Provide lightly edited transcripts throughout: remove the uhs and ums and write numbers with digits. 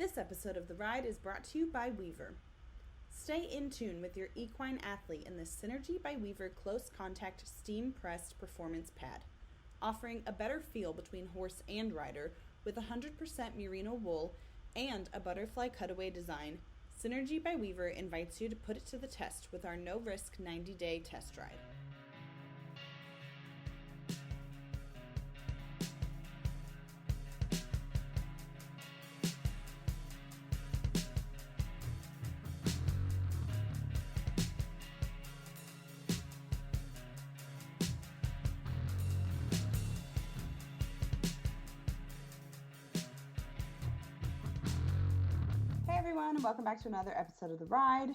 This episode of The Ride is brought to you by Weaver. Stay in tune with your equine athlete in the Synergy by Weaver Close Contact Steam Pressed Performance Pad, offering a better feel between horse and rider with 100% merino wool and a butterfly cutaway design. Synergy by Weaver invites you to put it to the test with our no-risk 90-day test ride. Everyone, and welcome back to another episode of The Ride.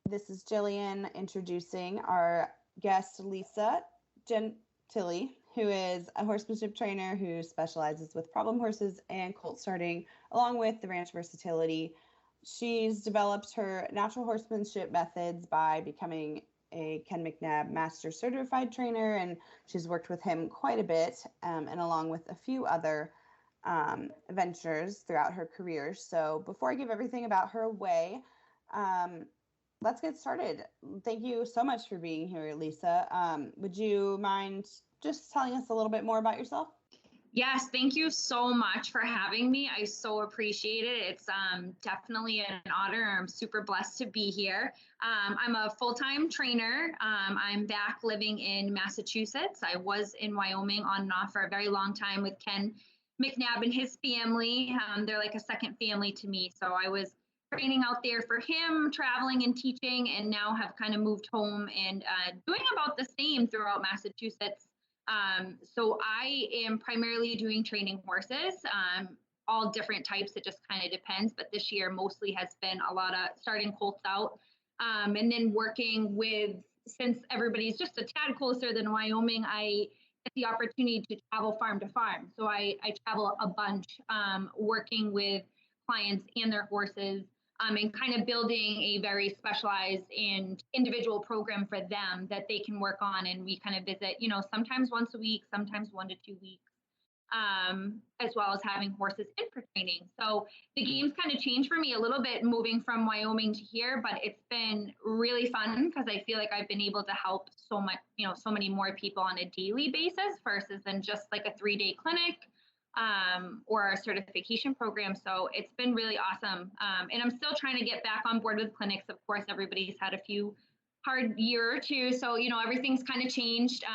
This is Jillian introducing our guest, Lisa Gentile, who is a horsemanship trainer who specializes with problem horses and colt starting, along with the ranch versatility. She's developed her natural horsemanship methods by becoming a Ken Mcnabb master certified trainer, and she's worked with him quite a bit, and along with a few other ventures throughout her career. So before I give everything about her away, let's get started. Thank you so much for being here, Lisa. Would you mind just telling us a little bit more about yourself? Yes, thank you so much for having me. I so appreciate it. It's definitely an honor. I'm super blessed to be here. I'm a full-time trainer. I'm back living in Massachusetts. I was in Wyoming on and off for a very long time with Ken Mcnabb and his family. They're like a second family to me. So I was training out there for him, traveling and teaching, and now have kind of moved home and doing about the same throughout Massachusetts. So I am primarily doing training horses, all different types. It just kind of depends. But this year mostly has been a lot of starting colts out, and then working with, since everybody's just a tad closer than Wyoming, I get the opportunity to travel farm to farm. So I travel a bunch, working with clients and their horses, and kind of building a very specialized and individual program for them that they can work on. And we kind of visit, sometimes once a week, sometimes 1 to 2 weeks, as well as having horses in for training. So the game's kind of changed for me a little bit moving from Wyoming to here, but it's been really fun because I feel like I've been able to help so much, so many more people on a daily basis versus than just like a 3-day clinic, or a certification program. So it's been really awesome. And I'm still trying to get back on board with clinics. Of course, everybody's had a few hard year or two. So, everything's kind of changed.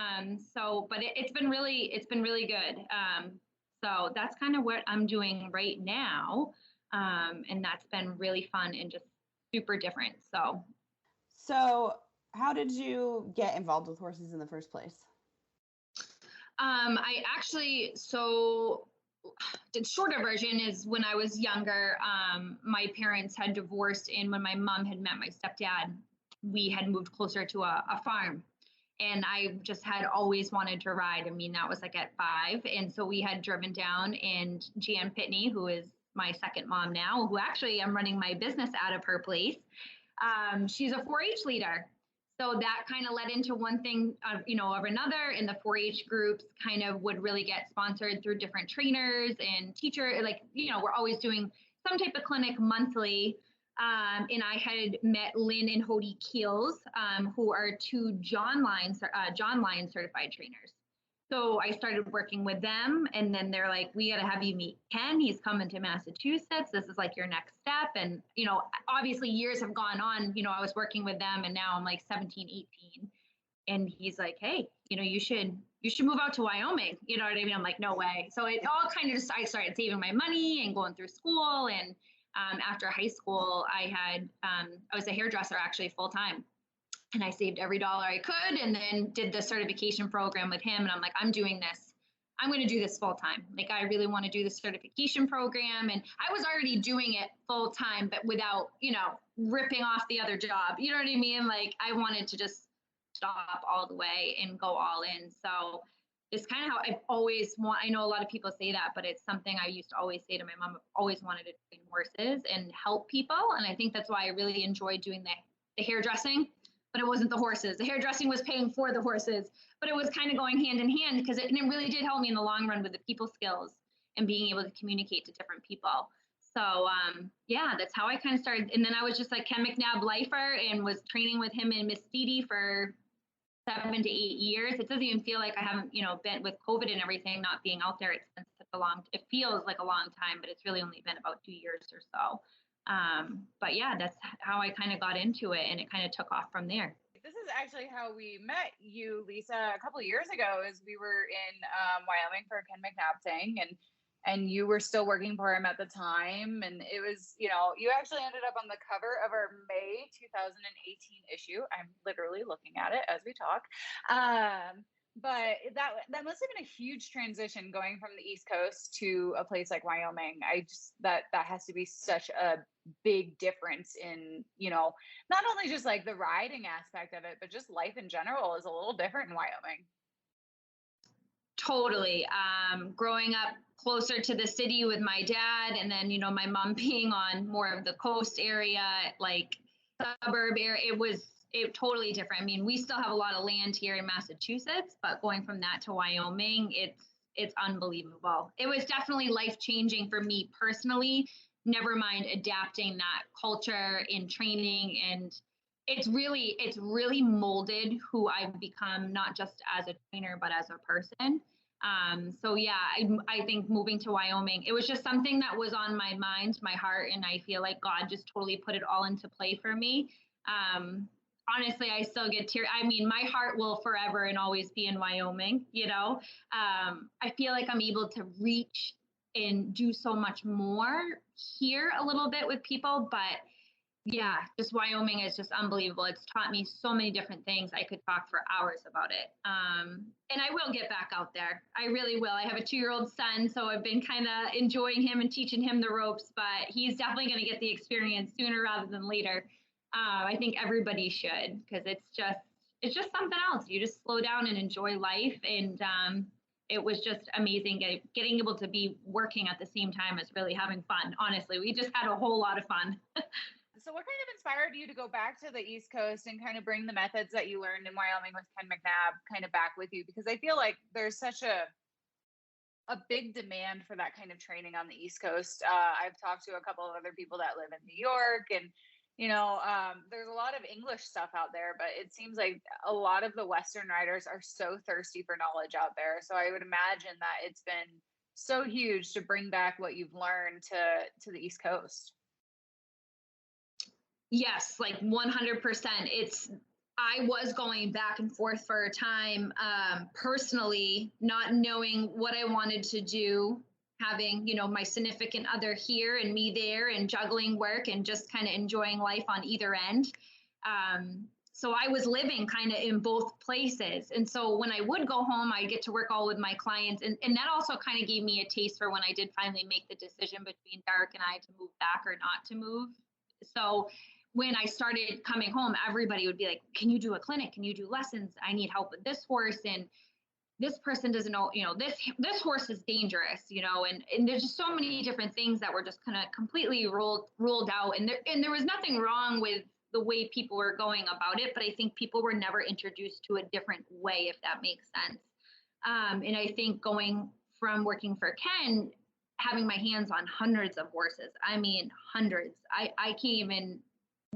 But it's been really good. So that's kind of what I'm doing right now. And that's been really fun and just super different. So how did you get involved with horses in the first place? The shorter version is when I was younger, my parents had divorced, and when my mom had met my stepdad, we had moved closer to a farm, and I just had always wanted to ride. I mean, that was like at 5. And so we had driven down, and Jan Pitney, who is my second mom now, who actually I'm running my business out of her place. She's a 4-H leader. So that kind of led into one thing, of another, and the 4-H groups kind of would really get sponsored through different trainers and teacher, we're always doing some type of clinic monthly. And I had met Lynn and Hody Keels, who are 2 John Lyon certified trainers. So I started working with them, and then they're like, we got to have you meet Ken. He's coming to Massachusetts. This is like your next step. And, obviously years have gone on, I was working with them, and now I'm like 17, 18. And he's like, hey, you should move out to Wyoming. You know what I mean? I'm like, no way. So it all kind of I started saving my money and going through school. And after high school, I was a hairdresser actually full time. And I saved every dollar I could, and then did the certification program with him. And I'm like, I'm doing this. I'm going to do this full time. Like, I really want to do the certification program. And I was already doing it full time, but without, ripping off the other job. You know what I mean? Like, I wanted to just stop all the way and go all in. So it's kind of how I've always I know a lot of people say that, but it's something I used to always say to my mom. I've always wanted to train horses and help people. And I think that's why I really enjoyed doing the hairdressing. But it wasn't the horses. The hairdressing was paying for the horses, but it was kind of going hand in hand because it really did help me in the long run with the people skills and being able to communicate to different people. So yeah, that's how I kind of started. And then I was just like Ken Mcnabb lifer and was training with him in Miss Didi for 7 to 8 years. It doesn't even feel like I haven't, been with COVID and everything, not being out there. It's been such it feels like a long time, but it's really only been about 2 years or so. But yeah, that's how I kind of got into it, and it kind of took off from there. This is actually how we met you, Lisa, a couple of years ago, as we were in Wyoming for a Ken Mcnabb thing, and you were still working for him at the time. And it was, you actually ended up on the cover of our May 2018 issue. I'm literally looking at it as we talk. But that must have been a huge transition going from the East Coast to a place like Wyoming. That has to be such a big difference in, not only just like the riding aspect of it, but just life in general is a little different in Wyoming. Totally. Growing up closer to the city with my dad, and then, my mom being on more of the coast area, like suburb area, it totally different. I mean, we still have a lot of land here in Massachusetts, but going from that to Wyoming, it's unbelievable. It was definitely life-changing for me personally, never mind adapting that culture in training. And it's really molded who I've become, not just as a trainer, but as a person. So yeah, I think moving to Wyoming, it was just something that was on my mind, my heart, and I feel like God just totally put it all into play for me. Honestly, I still get tears. I mean, my heart will forever and always be in Wyoming, I feel like I'm able to reach and do so much more here a little bit with people, but yeah, just Wyoming is just unbelievable. It's taught me so many different things. I could talk for hours about it. And I will get back out there. I really will. I have a 2-year-old son, so I've been kind of enjoying him and teaching him the ropes, but he's definitely going to get the experience sooner rather than later. I think everybody should, because it's just something else. You just slow down and enjoy life. And it was just amazing getting able to be working at the same time as really having fun. Honestly, we just had a whole lot of fun. So what kind of inspired you to go back to the East Coast and kind of bring the methods that you learned in Wyoming with Ken Mcnabb kind of back with you? Because I feel like there's such a big demand for that kind of training on the East Coast. I've talked to a couple of other people that live in New York, and there's a lot of English stuff out there, but it seems like a lot of the Western riders are so thirsty for knowledge out there. So I would imagine that it's been so huge to bring back what you've learned to the East Coast. Yes, like 100%. I was going back and forth for a time, personally, not knowing what I wanted to do, having, my significant other here and me there, and juggling work and just kind of enjoying life on either end. So I was living kind of in both places. And so when I would go home, I'd get to work all with my clients. And that also kind of gave me a taste for when I did finally make the decision between Derek and I to move back or not to move. So when I started coming home, everybody would be like, can you do a clinic? Can you do lessons? I need help with this horse. And this person doesn't know, this horse is dangerous, and there's just so many different things that were just kind of completely ruled out. And there was nothing wrong with the way people were going about it, but I think people were never introduced to a different way, if that makes sense. And I think going from working for Ken, having my hands on hundreds of horses, I mean, hundreds, I can't even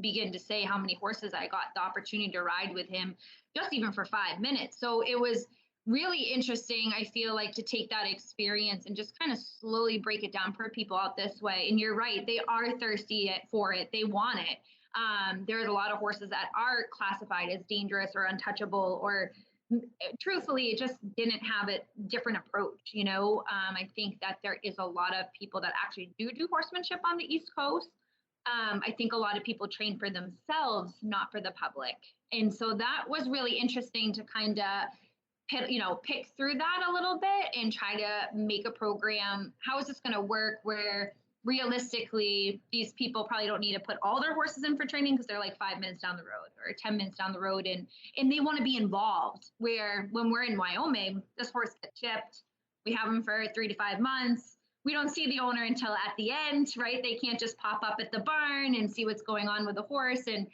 begin to say how many horses I got the opportunity to ride with him, just even for 5 minutes. So it was really interesting, I feel like, to take that experience and just kind of slowly break it down for people out this way. And you're right, they are thirsty for it. They want it. There's a lot of horses that are classified as dangerous or untouchable, or truthfully, it just didn't have a different approach. I think that there is a lot of people that actually do horsemanship on the East Coast. I think a lot of people train for themselves, not for the public. And so that was really interesting to kind of pick through that a little bit and try to make a program. How is this going to work where realistically these people probably don't need to put all their horses in for training because they're like 5 minutes down the road or 10 minutes down the road, and they want to be involved, where when we're in Wyoming, this horse gets chipped. We have them for 3 to 5 months. We don't see the owner until at the end, right? They can't just pop up at the barn and see what's going on with the horse. And,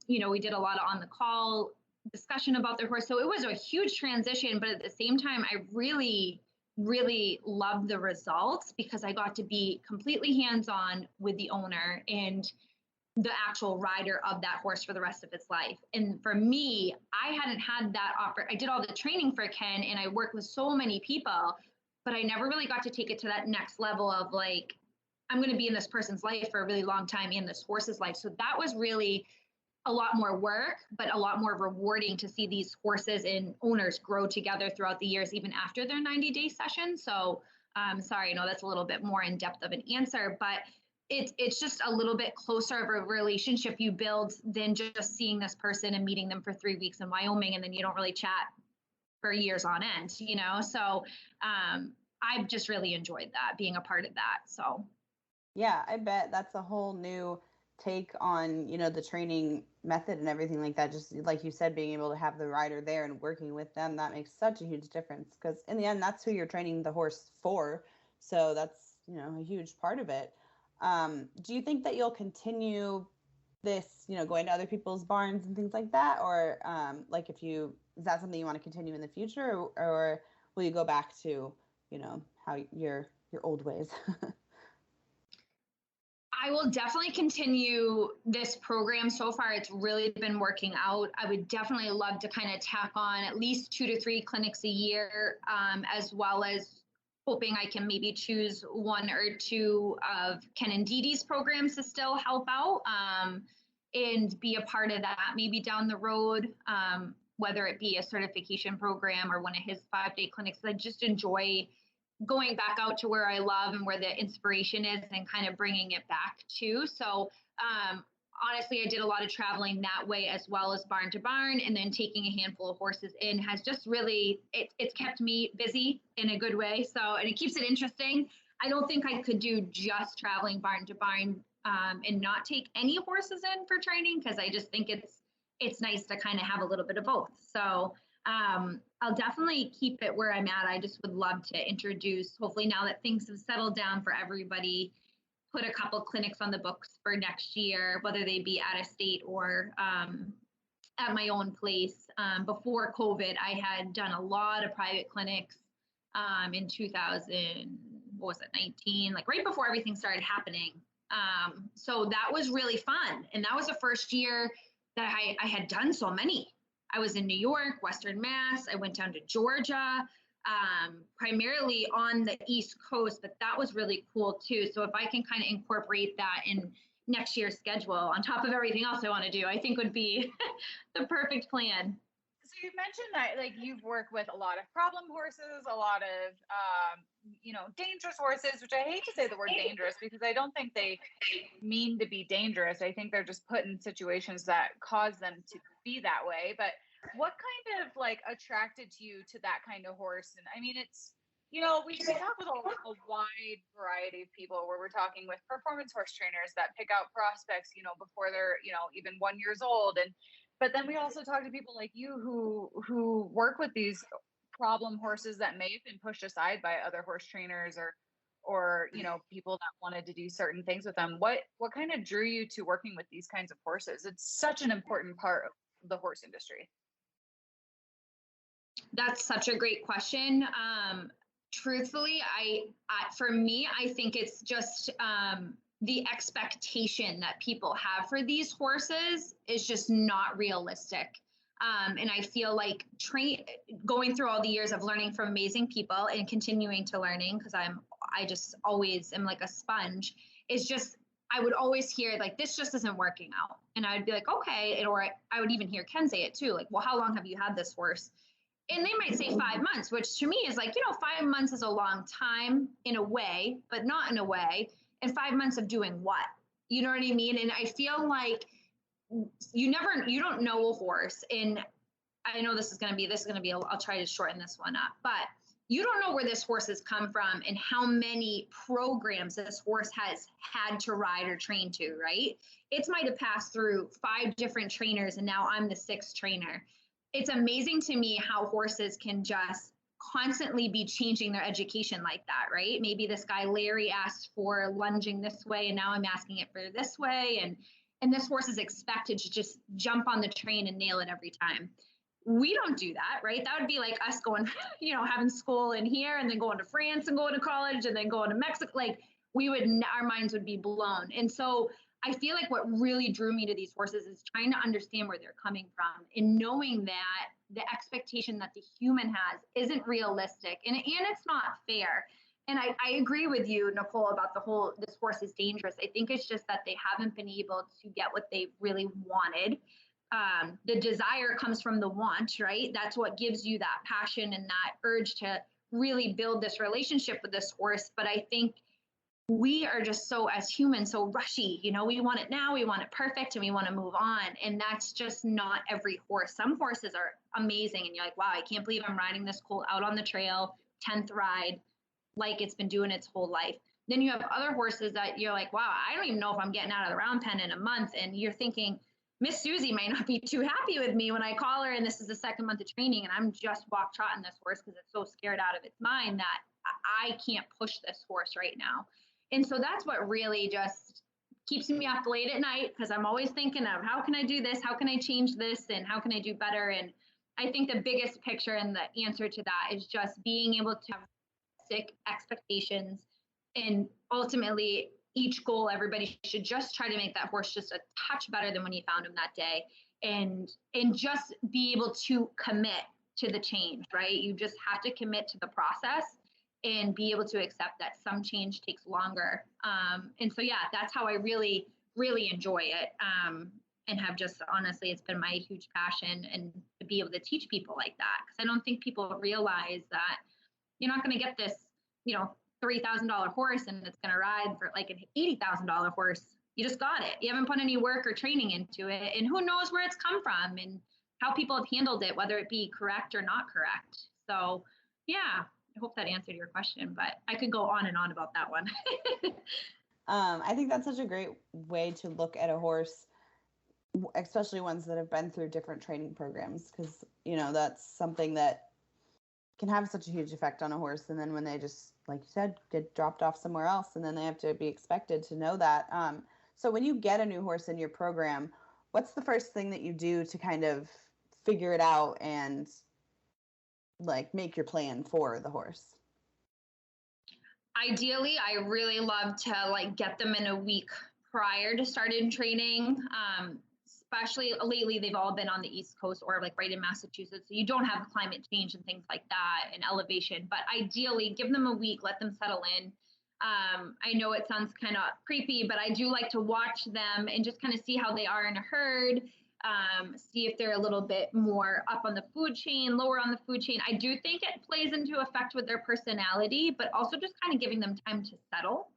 we did a lot of on the call discussion about their horse. So it was a huge transition, but at the same time, I really really loved the results because I got to be completely hands-on with the owner and the actual rider of that horse for the rest of its life. And for me, I hadn't had that offer. I did all the training for Ken and I worked with so many people, but I never really got to take it to that next level of like, I'm going to be in this person's life for a really long time in this horse's life. So that was really a lot more work, but a lot more rewarding to see these horses and owners grow together throughout the years, even after their 90-day session. So sorry, I know that's a little bit more in depth of an answer, but it's just a little bit closer of a relationship you build than just seeing this person and meeting them for 3 weeks in Wyoming, and then you don't really chat for years on end, you know? So I've just really enjoyed that, being a part of that. So yeah, I bet that's a whole new take on, you know, the training method and everything like that. Just like you said, being able to have the rider there and working with them, that makes such a huge difference, because in the end, that's who you're training the horse for. So that's, you know, a huge part of it. Do you think that you'll continue this, you know, going to other people's barns and things like that? Or like is that something you want to continue in the future, or will you go back to, you know, how your old ways? I will definitely continue this program. So far, it's really been working out. I would definitely love to kind of tack on at least 2 to 3 clinics a year, as well as hoping I can maybe choose 1 or 2 of Ken and Dee Dee's programs to still help out and be a part of that maybe down the road, whether it be a certification program or one of his 5-day clinics. I just enjoy going back out to where I love and where the inspiration is and kind of bringing it back too. So honestly, I did a lot of traveling that way as well as barn to barn, and then taking a handful of horses in has just really, it's kept me busy in a good way. So, and it keeps it interesting. I don't think I could do just traveling barn to barn and not take any horses in for training, because I just think it's nice to kind of have a little bit of both. So I'll definitely keep it where I'm at. I just would love to introduce, hopefully now that things have settled down for everybody, put a couple clinics on the books for next year, whether they be out of state or at my own place. Before COVID, I had done a lot of private clinics in 2019, like right before everything started happening. So that was really fun. And that was the first year that I had done so many. I was in New York, Western Mass. I went down to Georgia, primarily on the East Coast, but that was really cool too. So if I can kind of incorporate that in next year's schedule on top of everything else I want to do, I think would be the perfect plan. So you mentioned that like you've worked with a lot of problem horses, a lot of dangerous horses, which I hate to say the word dangerous because I don't think they mean to be dangerous. I think they're just put in situations that cause them to be that way. But what kind of like attracted you to that kind of horse? And I mean, it's, we talk with a wide variety of people, where we're talking with performance horse trainers that pick out prospects, before they're, even 1 year old. But then we also talk to people like you who work with these problem horses that may have been pushed aside by other horse trainers or people that wanted to do certain things with them. What kind of drew you to working with these kinds of horses? It's such an important part of the horse industry. That's such a great question. Truthfully, for me, I think it's just the expectation that people have for these horses is just not realistic. And I feel like going through all the years of learning from amazing people and continuing to learning, because I just always am like a sponge, is just, I would always hear like, this just isn't working out. And I would be like, okay. Or I would even hear Ken say it too. Like, well, how long have you had this horse? And they might say 5 months, which to me is like, 5 months is a long time in a way, but not in a way. And 5 months of doing what? You know what I mean? And I feel like you don't know a horse. And I know this is going to be, I'll try to shorten this one up, but you don't know where this horse has come from and how many programs this horse has had to ride or train to, right? It might have passed through 5 different trainers and now I'm the 6th trainer. It's amazing to me how horses can just constantly be changing their education like that, right? Maybe this guy, Larry, asked for lunging this way and now I'm asking it for this way. And this horse is expected to just jump on the train and nail it every time. We don't do that, right? That would be like us going, having school in here and then going to France and going to college and then going to Mexico. Like our minds would be blown. And so I feel like what really drew me to these horses is trying to understand where they're coming from and knowing that the expectation that the human has isn't realistic and it's not fair. And I agree with you, Nichole, about this horse is dangerous. I think it's just that they haven't been able to get what they really wanted. The desire comes from the want, right? That's what gives you that passion and that urge to really build this relationship with this horse. But I think we are just so, as humans, so rushy. We want it now, we want it perfect, and we want to move on. And that's just not every horse. Some horses are amazing, and you're like, wow, I can't believe I'm riding this colt out on the trail, 10th ride, like it's been doing its whole life. Then you have other horses that you're like, wow, I don't even know if I'm getting out of the round pen in a month. And you're thinking, Miss Susie might not be too happy with me when I call her and this is the second month of training and I'm just walk trotting this horse because it's so scared out of its mind that I can't push this horse right now. And so that's what really just keeps me up late at night because I'm always thinking of how can I do this? How can I change this? And how can I do better? And I think the biggest picture and the answer to that is just being able to have sick expectations and ultimately each goal, everybody should just try to make that horse just a touch better than when you found him that day and just be able to commit to the change, right? You just have to commit to the process and be able to accept that some change takes longer. And so, yeah, that's how I really, really enjoy it. And have just, honestly, it's been my huge passion and to be able to teach people like that. Because I don't think people realize that you're not going to get this, $3,000 horse and it's going to ride for like an $80,000 horse. You just got it. You haven't put any work or training into it. And who knows where it's come from and how people have handled it, whether it be correct or not correct. So, yeah, I hope that answered your question, but I could go on and on about that one. I think that's such a great way to look at a horse, especially ones that have been through different training programs, because, that's something that can have such a huge effect on a horse. And then when they just, like you said, get dropped off somewhere else, and then they have to be expected to know that. So when you get a new horse in your program, what's the first thing that you do to kind of figure it out and like make your plan for the horse? Ideally, I really love to like get them in a week prior to starting training. Especially lately, they've all been on the East Coast or like right in Massachusetts. So you don't have climate change and things like that and elevation, but ideally give them a week, let them settle in. I know it sounds kind of creepy, but I do like to watch them and just kind of see how they are in a herd, see if they're a little bit more up on the food chain, lower on the food chain. I do think it plays into effect with their personality, but also just kind of giving them time to settle.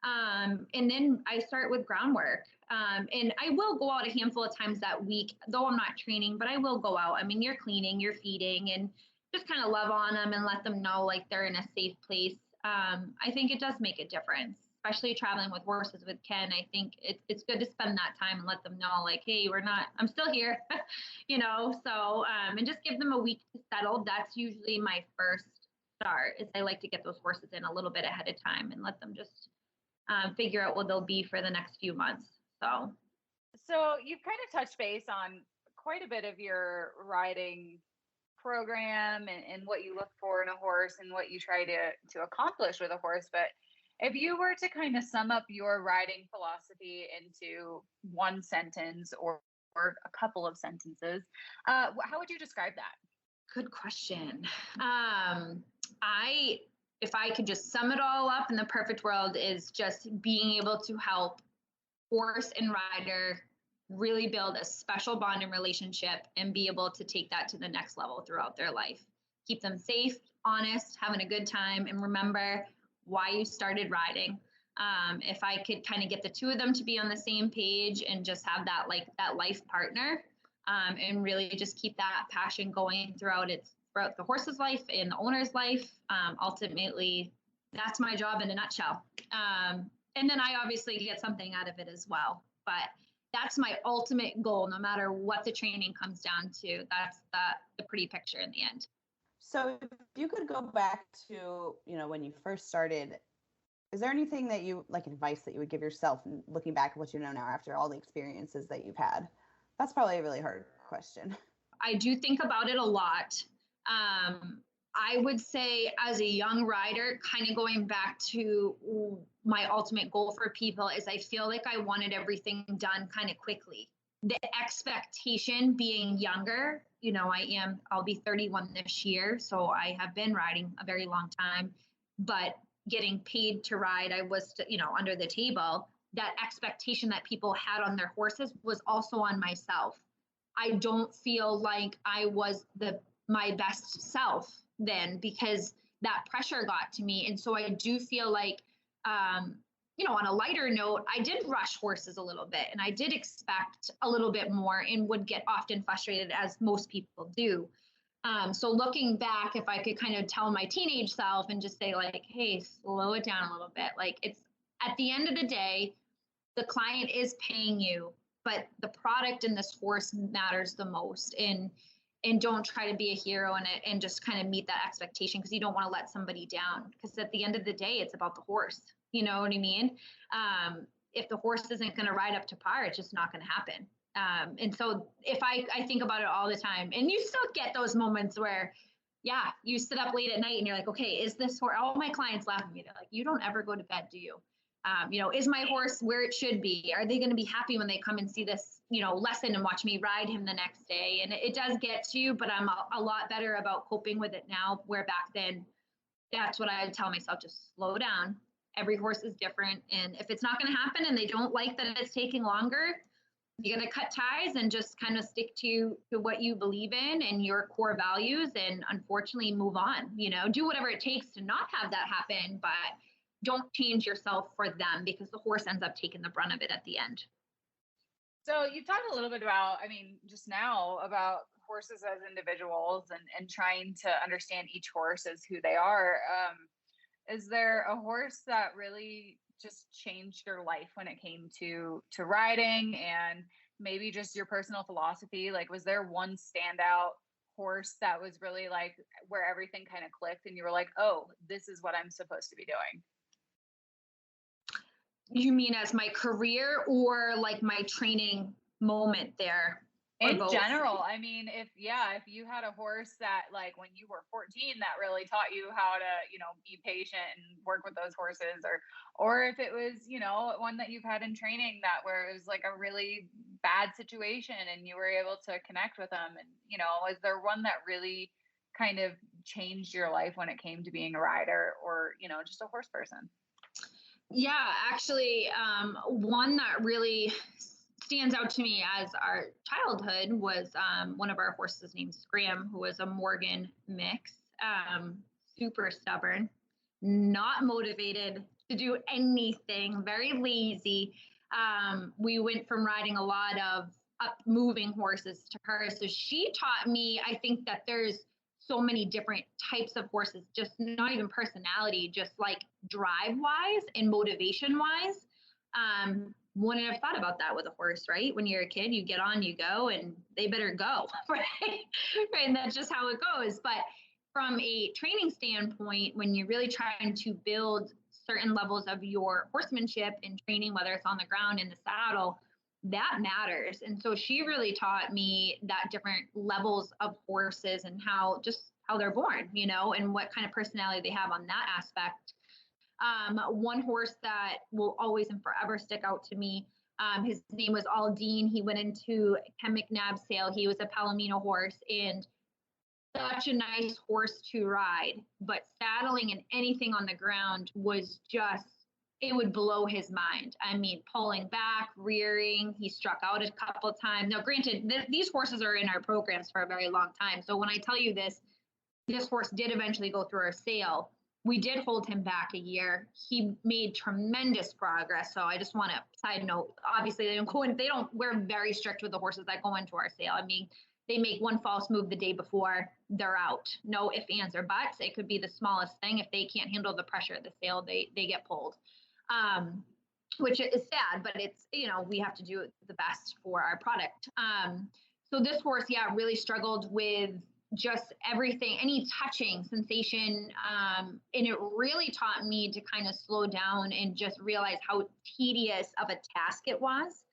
And then I start with groundwork. And I will go out a handful of times that week, though I'm not training, but I will go out. I mean, you're cleaning, you're feeding, and just kind of love on them and let them know like they're in a safe place. I think it does make a difference, especially traveling with horses with Ken. I think it's good to spend that time and let them know like, hey, I'm still here, so, and just give them a week to settle. That's usually my first start is I like to get those horses in a little bit ahead of time and let them just figure out what they'll be for the next few months. So you've kind of touched base on quite a bit of your riding program and what you look for in a horse and what you try to accomplish with a horse. But if you were to kind of sum up your riding philosophy into one sentence or a couple of sentences, how would you describe that? Good question. If I could just sum it all up in the perfect world is just being able to help horse and rider really build a special bond and relationship and be able to take that to the next level throughout their life. Keep them safe, honest, having a good time, and remember why you started riding. If I could kind of get the two of them to be on the same page and just have that life partner, and really just keep that passion going throughout the horse's life and the owner's life. Ultimately, that's my job in a nutshell. And then I obviously get something out of it as well. But that's my ultimate goal, no matter what the training comes down to. That's the pretty picture in the end. So if you could go back to, when you first started, is there anything that advice that you would give yourself looking back at what you know now after all the experiences that you've had? That's probably a really hard question. I do think about it a lot. I would say as a young rider, kind of going back to my ultimate goal for people is I feel like I wanted everything done kind of quickly. The expectation being younger, I'll be 31 this year. So I have been riding a very long time, but getting paid to ride, I was, under the table. That expectation that people had on their horses was also on myself. I don't feel like I was my best self then because that pressure got to me. And so I do feel like, on a lighter note, I did rush horses a little bit and I did expect a little bit more and would get often frustrated as most people do. So looking back, if I could kind of tell my teenage self and just say like, hey, slow it down a little bit. Like it's at the end of the day, the client is paying you, but the product in this horse matters the most. And don't try to be a hero in it and just kind of meet that expectation because you don't want to let somebody down. Because at the end of the day, it's about the horse. You know what I mean? If the horse isn't going to ride up to par, it's just not going to happen. And so if I think about it all the time, and you still get those moments where, yeah, you sit up late at night and you're like, okay, is this horse? All my clients laugh at me. They're like, you don't ever go to bed, do you? Is my horse where it should be? Are they going to be happy when they come and see this, lesson and watch me ride him the next day? And it does get to you, but I'm a lot better about coping with it now, where back then, that's what I would tell myself, just slow down. Every horse is different. And if it's not going to happen and they don't like that it's taking longer, you got to cut ties and just kind of stick to what you believe in and your core values and unfortunately move on, do whatever it takes to not have that happen, but don't change yourself for them because the horse ends up taking the brunt of it at the end. So you talked a little bit about, just now about horses as individuals and trying to understand each horse as who they are. Is there a horse that really just changed your life when it came to riding and maybe just your personal philosophy? Like, was there one standout horse that was really like where everything kind of clicked and you were like, oh, this is what I'm supposed to be doing? You mean as my career or like my training moment there? In general, if you had a horse that like when you were 14 that really taught you how to, be patient and work with those horses, or if it was, one that you've had in training that where it was like a really bad situation and you were able to connect with them, and is there one that really kind of changed your life when it came to being a rider or, just a horse person? Yeah, actually, one that really stands out to me as our childhood was one of our horses named Scram, who was a Morgan mix, super stubborn, not motivated to do anything, very lazy. We went from riding a lot of up moving horses to her. So she taught me, I think that there's so many different types of horses, just not even personality, just like drive wise and motivation wise. Wouldn't have thought about that with a horse, right? When you're a kid, you get on, you go, and they better go, right? Right, and that's just how it goes. But from a training standpoint, when you're really trying to build certain levels of your horsemanship and training, whether it's on the ground, in the saddle, that matters. And so she really taught me that different levels of horses and how they're born, and what kind of personality they have on that aspect. One horse that will always and forever stick out to me, his name was Aldine. He went into Ken Mcnabb's sale. He was a Palomino horse and such a nice horse to ride, but saddling and anything on the ground was just, it would blow his mind. Pulling back, rearing, he struck out a couple of times. Now, granted, these horses are in our programs for a very long time. So when I tell you this horse did eventually go through our sale. We did hold him back a year. He made tremendous progress. So I just want to side note, obviously we're very strict with the horses that go into our sale. They make one false move the day before, they're out. No ifs, ands, or buts. It could be the smallest thing. If they can't handle the pressure of the sale, they get pulled. Which is sad, but it's, we have to do the best for our product. So this horse, really struggled with just everything, any touching sensation. And it really taught me to kind of slow down and just realize how tedious of a task it was.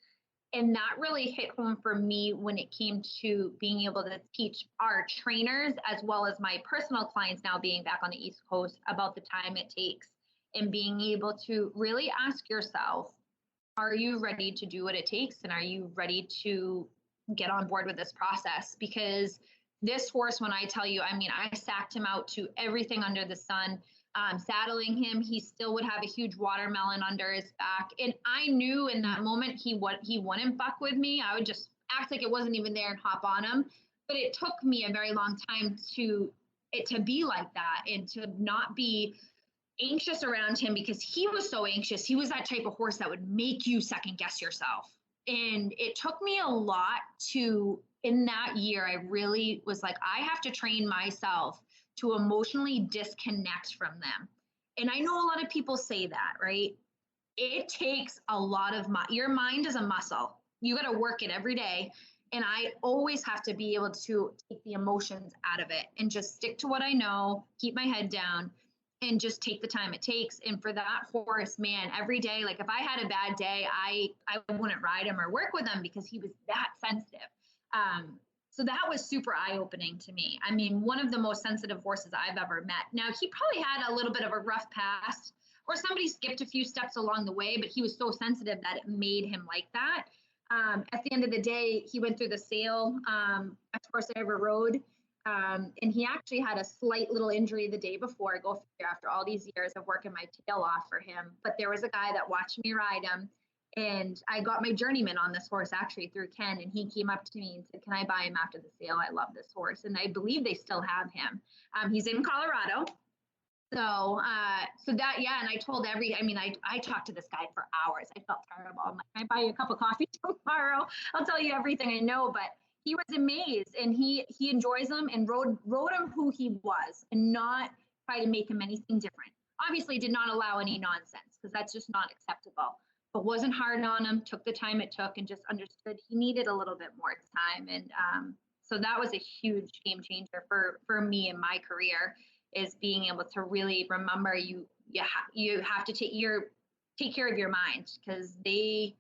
And that really hit home for me when it came to being able to teach our trainers, as well as my personal clients now being back on the East Coast, about the time it takes and being able to really ask yourself, are you ready to do what it takes? And are you ready to get on board with this process? Because this horse, when I tell you, I mean, I sacked him out to everything under the sun. Saddling him, he still would have a huge watermelon under his back. And I knew in that moment he wouldn't buck with me. I would just act like it wasn't even there and hop on him. But it took me a very long time to be like that and to not be anxious around him, because he was so anxious. He was that type of horse that would make you second guess yourself. And it took me a lot to, in that year, I really was like, I have to train myself to emotionally disconnect from them. And I know a lot of people say that, right? It takes a lot of your mind is a muscle. You got to work it every day. And I always have to be able to take the emotions out of it and just stick to what I know, keep my head down, and just take the time it takes. And for that horse, man, every day, like if I had a bad day, I wouldn't ride him or work with him because he was that sensitive. So that was super eye-opening to me. I mean, one of the most sensitive horses I've ever met. Now, he probably had a little bit of a rough past, or somebody skipped a few steps along the way, but he was so sensitive that it made him like that. At the end of the day, he went through the sale, best horse I ever rode. And he actually had a slight little injury the day before. Go figure, after all these years of working my tail off for him. But there was a guy that watched me ride him. And I got my journeyman on this horse actually through Ken, and he came up to me and said, can I buy him after the sale? I love this horse. And I believe they still have him. He's in Colorado. So that, yeah. And I told I talked to this guy for hours. I felt terrible. I'm like, can I buy you a cup of coffee tomorrow? I'll tell you everything I know. But he was amazed, and he enjoys them and rode him who he was, and not try to make him anything different. Obviously did not allow any nonsense, because that's just not acceptable. But wasn't hard on him, took the time it took, and just understood he needed a little bit more time. And so that was a huge game changer for me in my career, is being able to really remember you have to take care of your mind, because they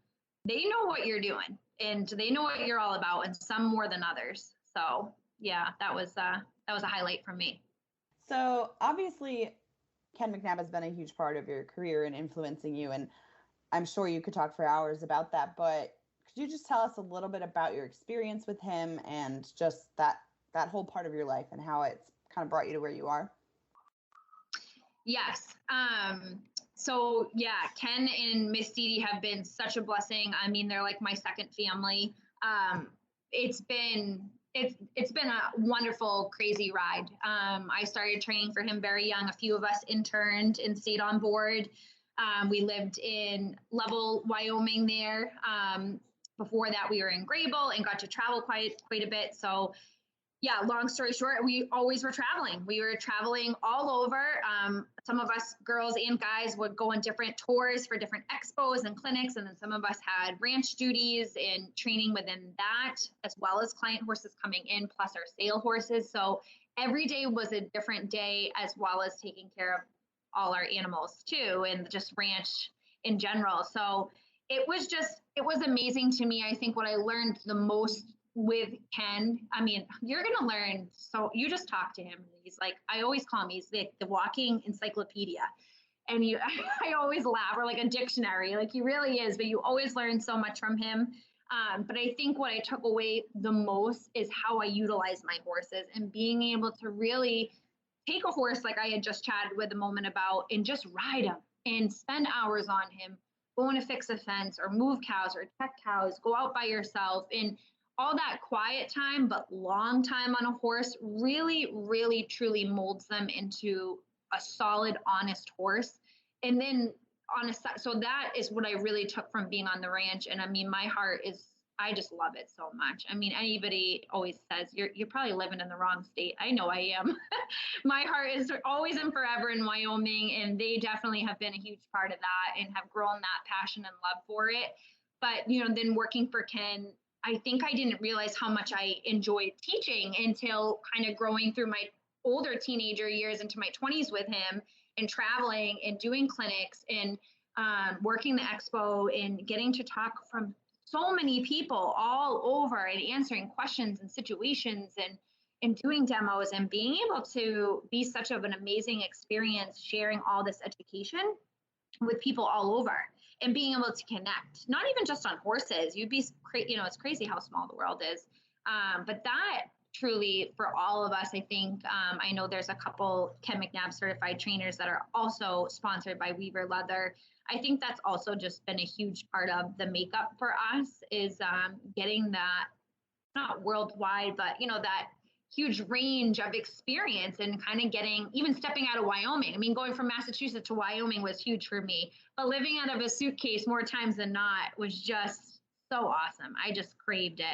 know what you're doing and they know what you're all about, and some more than others. So yeah, that was a highlight for me. So obviously Ken Mcnabb has been a huge part of your career and influencing you, and I'm sure you could talk for hours about that, but could you just tell us a little bit about your experience with him and just that whole part of your life and how it's kind of brought you to where you are? Yes. So yeah, Ken and Miss Dee have been such a blessing. I mean, they're like my second family. It's been a wonderful, crazy ride. I started training for him very young. A few of us interned and stayed on board. We lived in Level, Wyoming there. Before that, we were in Grable and got to travel quite a bit. So yeah, long story short, we always were traveling. We were traveling all over. Some of us girls and guys would go on different tours for different expos and clinics. And then some of us had ranch duties and training within that, as well as client horses coming in, plus our sale horses. So every day was a different day, as well as taking care of all our animals too, and just ranch in general. So it was amazing to me. I think what I learned the most with Ken, I mean, you're going to learn. So you just talk to him. He's like, I always call him, he's the walking encyclopedia. And I always laugh, or like a dictionary, like he really is, but you always learn so much from him. But I think what I took away the most is how I utilize my horses, and being able to really take a horse like I had just chatted with a moment about, and just ride him and spend hours on him, going to fix a fence or move cows or check cows, go out by yourself, and all that quiet time, but long time on a horse really, really, truly molds them into a solid, honest horse. And then so that is what I really took from being on the ranch. And I mean, my heart is, I just love it so much. I mean, anybody always says you're probably living in the wrong state. I know I am. My heart is always and forever in Wyoming, and they definitely have been a huge part of that and have grown that passion and love for it. But, then working for Ken, I think I didn't realize how much I enjoyed teaching until kind of growing through my older teenager years into my 20s with him, and traveling and doing clinics and working the expo and getting to talk from so many people all over and answering questions and situations and doing demos and being able to be such of an amazing experience, sharing all this education with people all over and being able to connect, not even just on horses. You'd be, it's crazy how small the world is. But that truly for all of us, I think, I know there's a couple Ken Mcnabb certified trainers that are also sponsored by Weaver Leather. I think that's also just been a huge part of the makeup for us is getting that, not worldwide, but, that huge range of experience and kind of getting, even stepping out of Wyoming. I mean, going from Massachusetts to Wyoming was huge for me, but living out of a suitcase more times than not was just so awesome. I just craved it.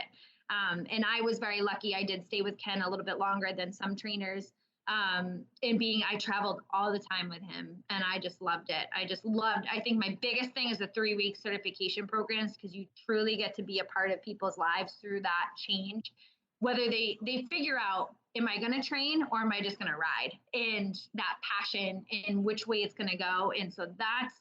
And I was very lucky. I did stay with Ken a little bit longer than some trainers. I traveled all the time with him and I just loved it. I think my biggest thing is the 3-week certification programs, because you truly get to be a part of people's lives through that change, whether they figure out, am I going to train or am I just going to ride, and that passion and which way it's going to go. And so that's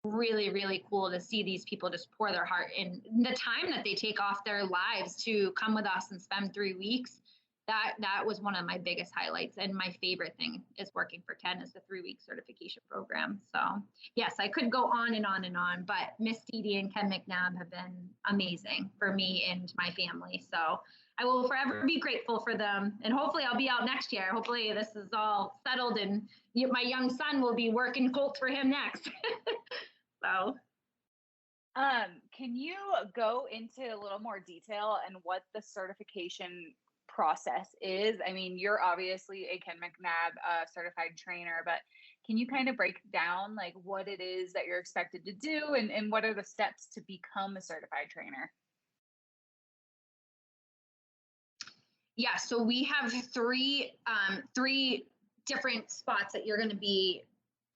really, really cool to see these people just pour their heart in the time that they take off their lives to come with us and spend 3 weeks. That was one of my biggest highlights. And my favorite thing is working for Ken is the 3-week certification program. So yes, I could go on and on and on, but Miss Dee and Ken Mcnabb have been amazing for me and my family. So I will forever be grateful for them. And hopefully I'll be out next year. Hopefully this is all settled and my young son will be working colts for him next. So. Can you go into a little more detail and what the certification process is? I mean, you're obviously a Ken Mcnabb certified trainer, but can you kind of break down like what it is that you're expected to do and what are the steps to become a certified trainer? Yeah, so we have three different spots that you're going to be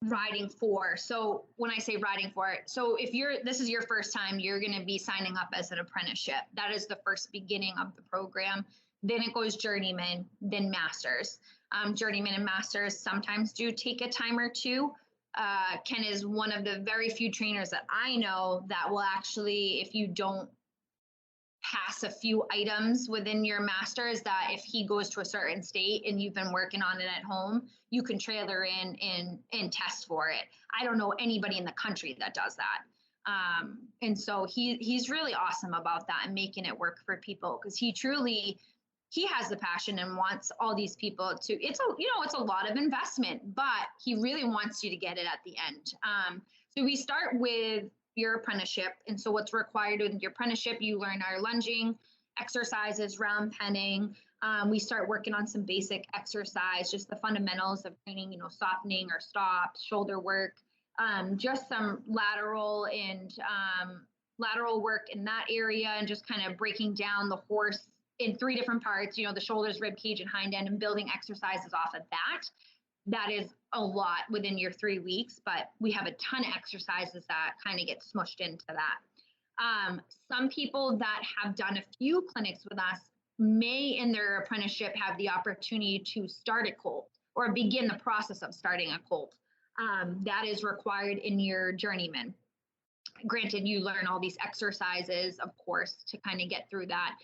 riding for. So when I say riding for it, so if this is your first time, you're going to be signing up as an apprenticeship. That is the first beginning of the program. Then it goes journeyman, then masters. Journeyman and masters sometimes do take a time or two. Ken is one of the very few trainers that I know that will actually, if you don't pass a few items within your masters, that if he goes to a certain state and you've been working on it at home, you can trailer in and test for it. I don't know anybody in the country that does that. And so he's really awesome about that and making it work for people, because he has the passion and wants all these people to, it's a lot of investment, but he really wants you to get it at the end. So we start with your apprenticeship. And so what's required with your apprenticeship, you learn our lunging exercises, round penning. We start working on some basic exercise, just the fundamentals of training, softening or stops, shoulder work, just some lateral work in that area, and just kind of breaking down the horse in 3 different parts, the shoulders, rib cage, and hind end, and building exercises off of that. That is a lot within your 3 weeks, but we have a ton of exercises that kind of get smushed into that. Some people that have done a few clinics with us may in their apprenticeship have the opportunity to start a colt or begin the process of starting a colt. That is required in your journeyman. Granted, you learn all these exercises, of course, to kind of get through that.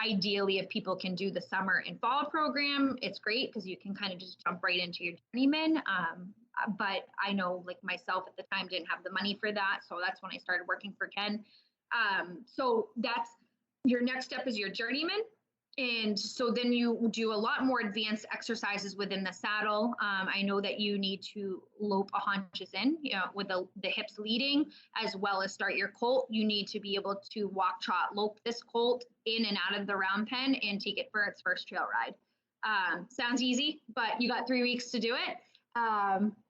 Ideally, if people can do the summer and fall program, it's great because you can kind of just jump right into your journeyman. But I know, like myself at the time, didn't have the money for that. So that's when I started working for Ken. So that's your next step is your journeyman. And so then you do a lot more advanced exercises within the saddle. I know that you need to lope a haunches in, with the hips leading, as well as start your colt. You need to be able to walk, trot, lope this colt in and out of the round pen and take it for its first trail ride. Sounds easy, but you got 3 weeks to do it.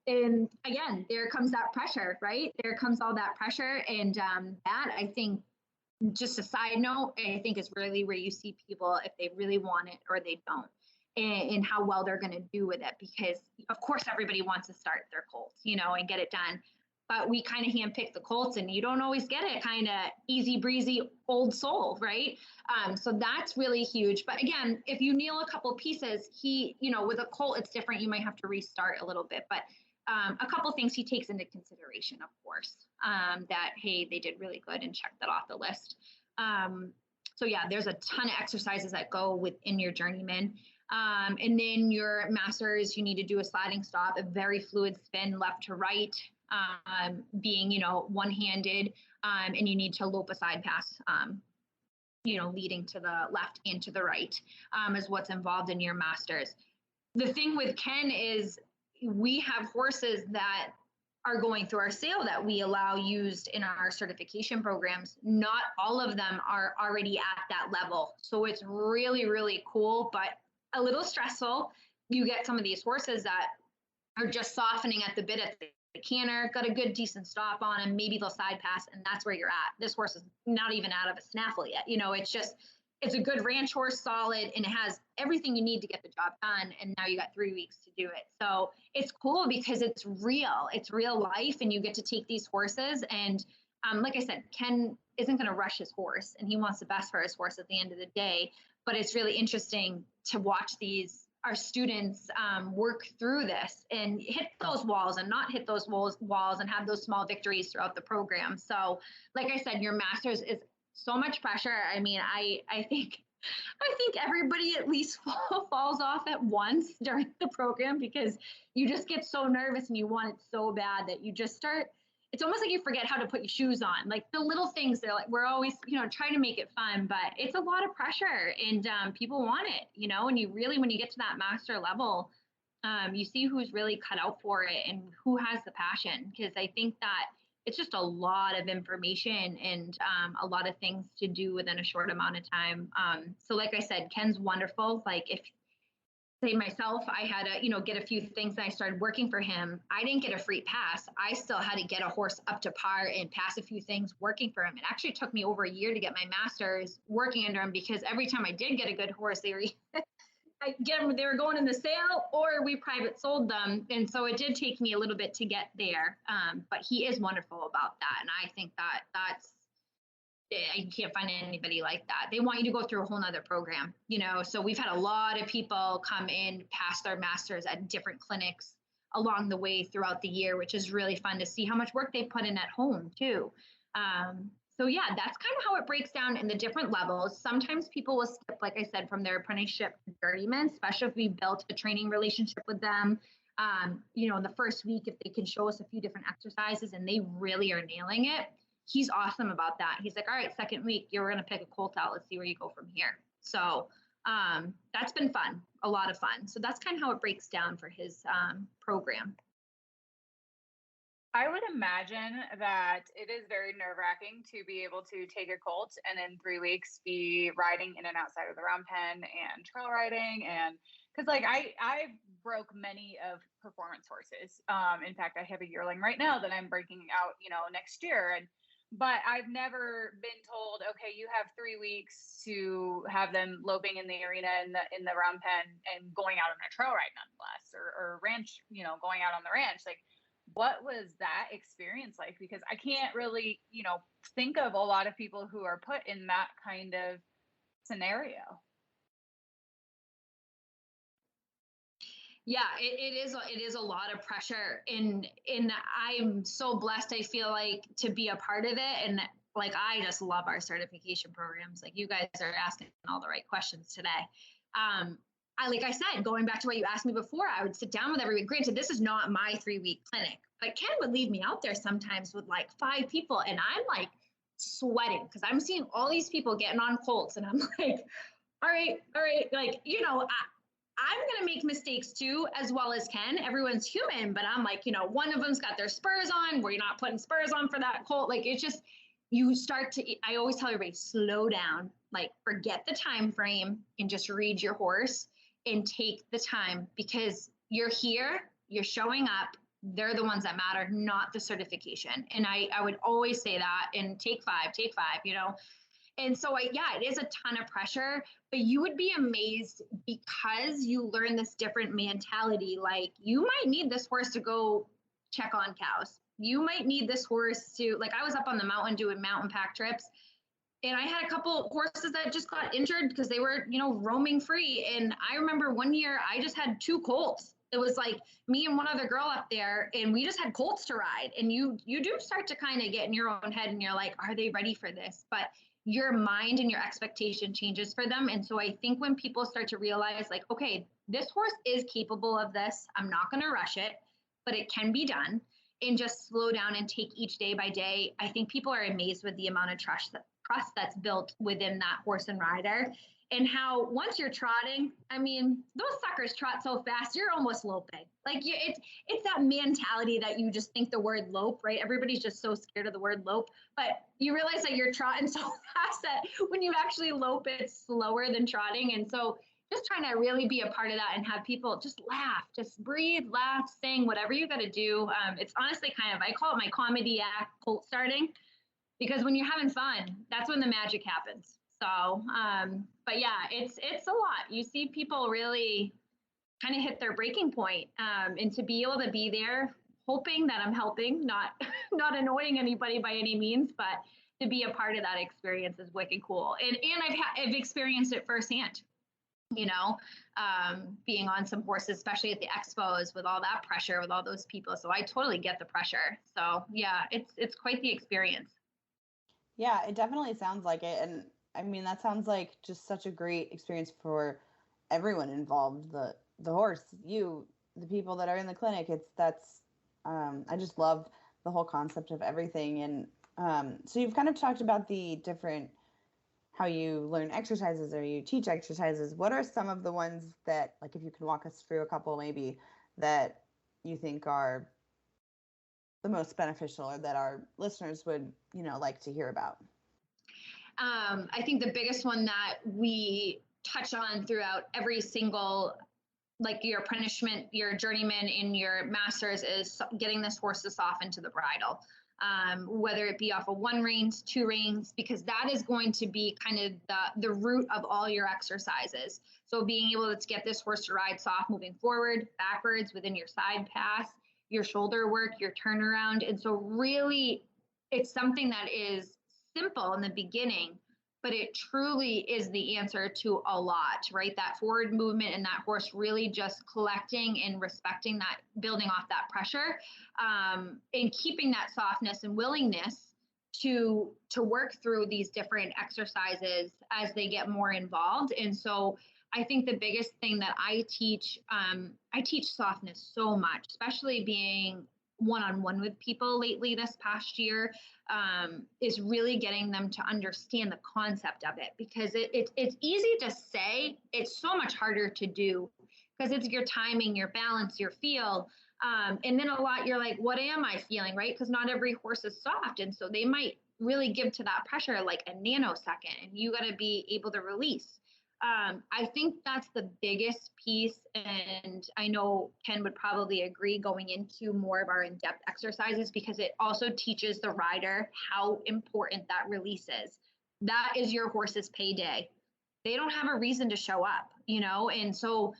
And again, there comes that pressure, right? There comes all that pressure. And that, I think, just a side note, I think is really where you see people if they really want it or they don't, and how well they're going to do with it. Because of course everybody wants to start their colts, and get it done. But we kind of handpick the colts, and you don't always get it kind of easy breezy old soul, right? So that's really huge. But again, if you nail a couple pieces, with a colt, it's different. You might have to restart a little bit, but a couple things he takes into consideration, of course, that, hey, they did really good and check that off the list. So yeah, there's a ton of exercises that go within your journeyman. And then your masters, you need to do a sliding stop, a very fluid spin left to right, being, one-handed, and you need to lope a side pass, leading to the left and to the right, is what's involved in your masters. The thing with Ken is we have horses that are going through our sale that we allow used in our certification programs. Not all of them are already at that level. So it's really, really cool, but a little stressful. You get some of these horses that are just softening at the bit at the canter, got a good decent stop on them, maybe they'll side pass, and that's where you're at. This horse is not even out of a snaffle yet. It's a good ranch horse, solid, and it has everything you need to get the job done. And now you got 3 weeks to do it. So it's cool because it's real life, and you get to take these horses. And like I said, Ken isn't going to rush his horse, and he wants the best for his horse at the end of the day. But it's really interesting to watch our students work through this and hit those walls and not hit those walls and have those small victories throughout the program. So like I said, your masters is so much pressure. I mean, I think everybody at least falls off at once during the program because you just get so nervous and you want it so bad that you just start. It's almost like you forget how to put your shoes on. Like the little things, they're like, we're always, trying to make it fun, but it's a lot of pressure and people want it, and you really, when you get to that master level, you see who's really cut out for it and who has the passion. Because I think that it's just a lot of information and a lot of things to do within a short amount of time. So like I said, Ken's wonderful. Like if, say myself, I had to, get a few things and I started working for him. I didn't get a free pass. I still had to get a horse up to par and pass a few things working for him. It actually took me over a year to get my masters working under him because every time I did get a good horse, they were going in the sale or we private sold them. And so it did take me a little bit to get there. But he is wonderful about that. And I think you can't find anybody like that. They want you to go through a whole nother program, so we've had a lot of people come in past their masters at different clinics along the way throughout the year, which is really fun to see how much work they put in at home too. So yeah, that's kind of how it breaks down in the different levels. Sometimes people will skip, like I said, from their apprenticeship to journeyman, especially if we built a training relationship with them. In the first week, if they can show us a few different exercises and they really are nailing it, he's awesome about that. He's like, all right, second week, you're going to pick a colt out. Let's see where you go from here. So that's been fun, a lot of fun. So that's kind of how it breaks down for his program. I would imagine that it is very nerve-wracking to be able to take a colt and in 3 weeks be riding in and outside of the round pen and trail riding. And because I broke many of performance horses. In fact, I have a yearling right now that I'm breaking out, next year. But I've never been told, okay, you have 3 weeks to have them loping in the arena in the round pen and going out on a trail ride nonetheless, or ranch, going out on the ranch. Like, what was that experience like? Because I can't really, think of a lot of people who are put in that kind of scenario. Yeah, it is a lot of pressure, and I'm so blessed. I feel like to be a part of it, and like I just love our certification programs. Like you guys are asking all the right questions today. Like I said, going back to what you asked me before, I would sit down with everyone. Granted, this is not my 3-week clinic, but Ken would leave me out there sometimes with like 5 people, and I'm like sweating because I'm seeing all these people getting on colts, and I'm like, all right, like I'm going to make mistakes too, as well as Ken. Everyone's human, but I'm like, one of them's got their spurs on. We're not putting spurs on for that colt. Like it's just, you start to, I always tell everybody, slow down, like forget the time frame and just read your horse and take the time because you're here, you're showing up. They're the ones that matter, not the certification. And I would always say that and take five, And so, it is a ton of pressure, but you would be amazed because you learn this different mentality. Like you might need this horse to go check on cows. You might need this horse to, like I was up on the mountain doing mountain pack trips and I had a couple horses that just got injured because they were, roaming free. And I remember one year I just had 2 colts It was like me and one other girl up there, and we just had colts to ride. And you do start to kind of get in your own head, and you're like, are they ready for this? But your mind and your expectation changes for them. And so I think when people start to realize, like, okay, this horse is capable of this, I'm not going to rush it, but it can be done, and just slow down and take each day by day. I think people are amazed with the amount of trust that's built within that horse and rider, and how once you're trotting, I mean, those suckers trot so fast, you're almost loping. Like it's that mentality that you just think the word lope, right? Everybody's just so scared of the word lope, but you realize that you're trotting so fast that when you actually lope, it's slower than trotting. And so just trying to really be a part of that and have people just laugh, just breathe, laugh, sing, whatever you got to do. It's honestly kind of, I call it my comedy act, colt starting, because when you're having fun, that's when the magic happens. So, but yeah, it's a lot. You see people really kind of hit their breaking point, and to be able to be there, hoping that I'm helping, not annoying anybody by any means, but to be a part of that experience is wicked cool. And I've experienced it firsthand. You know, being on some horses, especially at the expos with all that pressure, with all those people. So I totally get the pressure. So yeah, it's quite the experience. Yeah, it definitely sounds like it. And I mean, that sounds like just such a great experience for everyone involved. The horse, you, the people that are in the clinic. I just love the whole concept of everything. And so you've kind of talked about the different, how you learn exercises or you teach exercises. What are some of the ones that, like, if you can walk us through a couple maybe, that you think are the most beneficial or that our listeners would, like to hear about? I think the biggest one that we touch on throughout every single, like your apprenticeship, your journeyman, and your masters, is getting this horse to soften to the bridle. Whether it be off of 1 reins, 2 reins, because that is going to be kind of the root of all your exercises. So being able to get this horse to ride soft, moving forward, backwards, within your side pass, your shoulder work, your turnaround. And so really, it's something that is simple in the beginning, but it truly is the answer to a lot, right? That forward movement and that horse really just collecting and respecting that, building off that pressure, and keeping that softness and willingness to work through these different exercises as they get more involved. And so I think the biggest thing that I teach softness so much, especially being one-on-one with people lately this past year, is really getting them to understand the concept of it, because it's easy to say, it's so much harder to do, because it's your timing, your balance, your feel. And then a lot, you're like, what am I feeling, right? Because not every horse is soft. And so they might really give to that pressure like a nanosecond, and you got to be able to release. I think that's the biggest piece. And I know Ken would probably agree, going into more of our in-depth exercises, because it also teaches the rider how important that release is. That is your horse's payday. They don't have a reason to show up, and so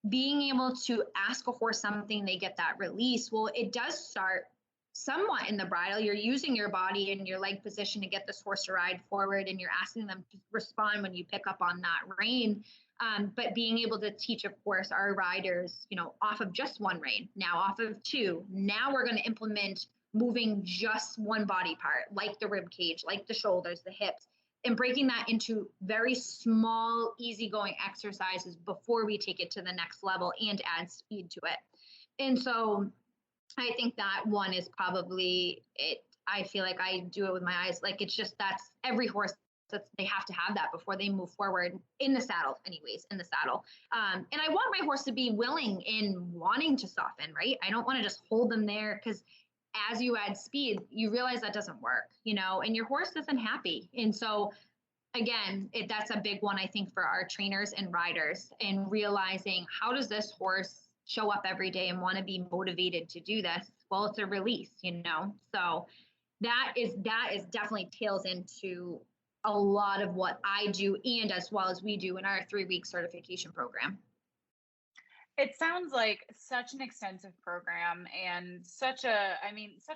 being able to ask a horse something, they get that release. Well, it does start somewhat in the bridle. You're using your body and your leg position to get this horse to ride forward, and you're asking them to respond when you pick up on that rein. But being able to teach, of course, our riders, off of just 1 rein, now off of 2. Now we're going to implement moving just one body part, like the rib cage, like the shoulders, the hips, and breaking that into very small, easygoing exercises before we take it to the next level and add speed to it. And so I think that one is probably it. I feel like I do it with my eyes. Like, it's just, that's every horse, they have to have that before they move forward in the saddle, in the saddle. And I want my horse to be willing in wanting to soften, right? I don't want to just hold them there, because as you add speed, you realize that doesn't work, and your horse isn't happy. And so again, that's a big one, I think, for our trainers and riders, and realizing, how does this horse show up every day and want to be motivated to do this? Well, it's a release, so that is definitely tails into a lot of what I do, and as well as we do in our 3-week certification program. It sounds like such an extensive program, and such a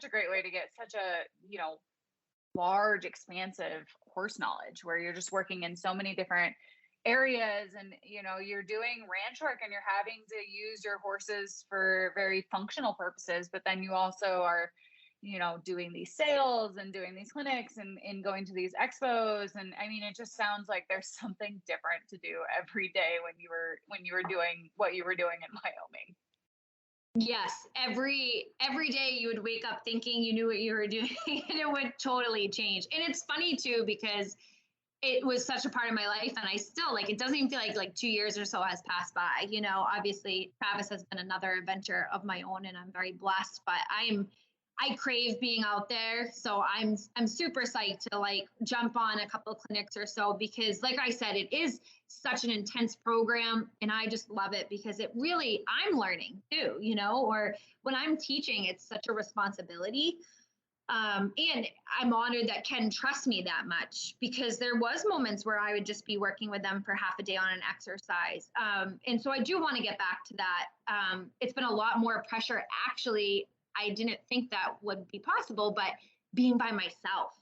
great way to get such a, large, expansive horse knowledge, where you're just working in so many different areas, and you're doing ranch work and you're having to use your horses for very functional purposes, but then you also are doing these sales and doing these clinics and going to these expos. And I mean, it just sounds like there's something different to do every day when you were doing what you were doing in Wyoming. Yes, every day you would wake up thinking you knew what you were doing, and it would totally change. And it's funny too, because it was such a part of my life, and I still, like, it doesn't even feel like 2 years or so has passed by. Obviously Travis has been another adventure of my own, and I'm very blessed, but I crave being out there. So I'm super psyched to like jump on a couple of clinics or so, because like I said, it is such an intense program, and I just love it because it really, I'm learning too, or when I'm teaching, it's such a responsibility. And I'm honored that Ken trusts me that much, because there was moments where I would just be working with them for half a day on an exercise. And so I do want to get back to that. It's been a lot more pressure. Actually, I didn't think that would be possible, but being by myself,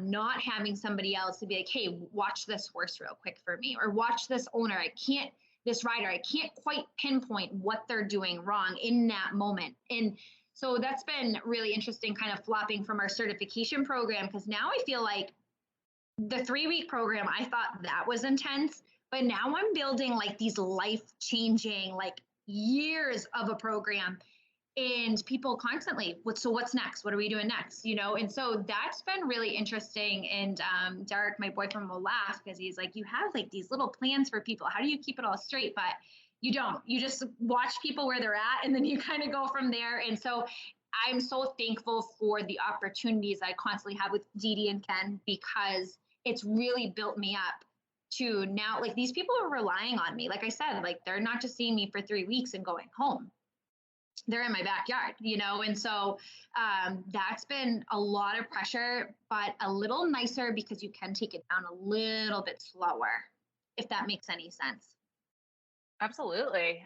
not having somebody else to be like, hey, watch this horse real quick for me, or watch this owner. This rider, I can't quite pinpoint what they're doing wrong in that moment. And so that's been really interesting, kind of flopping from our certification program, because now I feel like the 3-week program, I thought that was intense, but now I'm building like these life-changing, like years of a program. And people constantly, so what's next? What are we doing next? And so that's been really interesting. And Derek, my boyfriend, will laugh because he's like, you have like these little plans for people. How do you keep it all straight? But you don't. You just watch people where they're at, and then you kind of go from there. And so I'm so thankful for the opportunities I constantly have with Dee and Ken, because it's really built me up to now, like, these people are relying on me. Like I said, like, they're not just seeing me for 3 weeks and going home. They're in my backyard, and so that's been a lot of pressure, but a little nicer because you can take it down a little bit slower, if that makes any sense. Absolutely.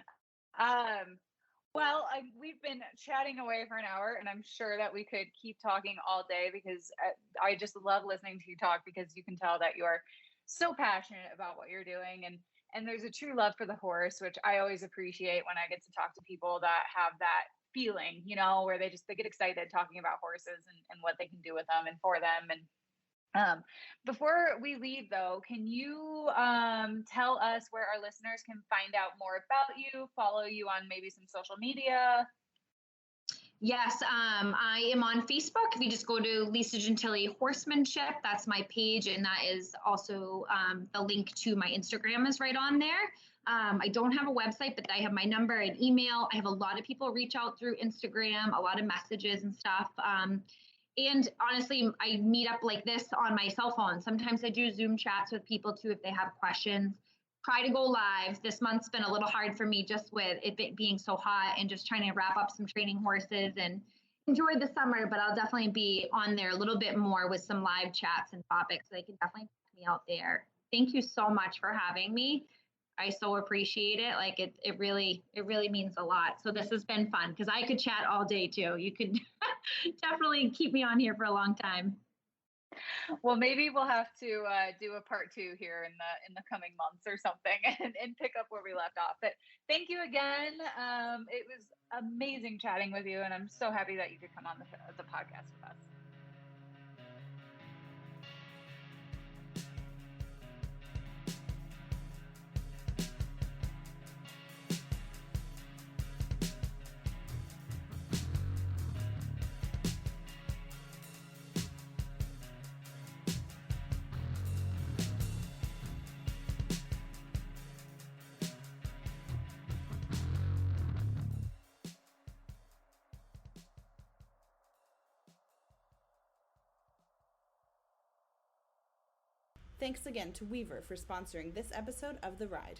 Well, we've been chatting away for an hour, and I'm sure that we could keep talking all day, because I just love listening to you talk, because you can tell that you are so passionate about what you're doing, and there's a true love for the horse, which I always appreciate when I get to talk to people that have that feeling, where they get excited talking about horses and what they can do with them and for them. And before we leave, though, can you tell us where our listeners can find out more about you, follow you on maybe some social media? Yes, I am on Facebook. If you just go to Lisa Gentile Horsemanship, that's my page, and that is also the link to my Instagram is right on there. I don't have a website, but I have my number and email. I have a lot of people reach out through Instagram, a lot of messages and stuff. And honestly, I meet up like this on my cell phone. Sometimes I do Zoom chats with people too if they have questions. Try to go live. This month's been a little hard for me just with it being so hot and just trying to wrap up some training horses and enjoy the summer, but I'll definitely be on there a little bit more with some live chats and topics. So they can definitely check me out there. Thank you so much for having me. I so appreciate it. Like it really means a lot. So this has been fun, because I could chat all day too. You could definitely keep me on here for a long time. Well, maybe we'll have to do a part 2 here in the coming months or something, and pick up where we left off. But thank you again. It was amazing chatting with you, and I'm so happy that you could come on the podcast with us. Thanks again to Weaver for sponsoring this episode of The Ride.